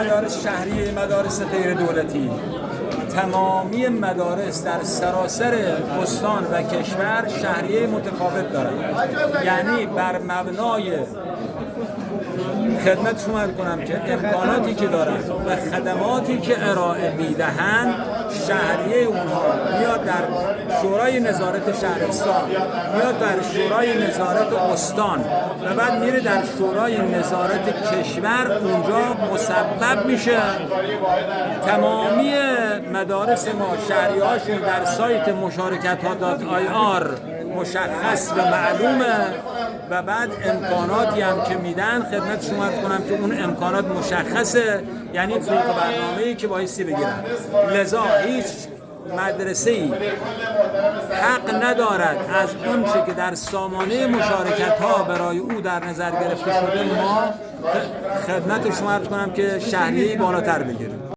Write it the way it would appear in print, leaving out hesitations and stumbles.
مدارس شهری، مدارس غیر دولتی، تمامی مدارس در سراسر استان و کشور شهریه متفاوت دارند. یعنی بر مبنای خدمت شما عرض کنم که امکاناتی که دارند و خدماتی که ارائه میدهند، شهریه اونها میاد در شورای نظارت شهرستان، میاد در شورای نظارت استان و بعد میره در شورای نظارت کشور، اونجا مسبب میشه. تمامی مدارس ما شهریه هاشون در سایت مشارکتها.ir مشخص و معلومه و بعد امکاناتی هم که میدن خدمت شما کنم که اون امکانات مشخصه، یعنی فوق برنامه‌ای که بایستی بگیرن. لذا هیچ مدرسه‌ای حق ندارد از اون چه که در سامانه مشارکت‌ها برای او در نظر گرفته شده ما خدمت شما عرض کنم که شهریه‌ای بالاتر بگیریم.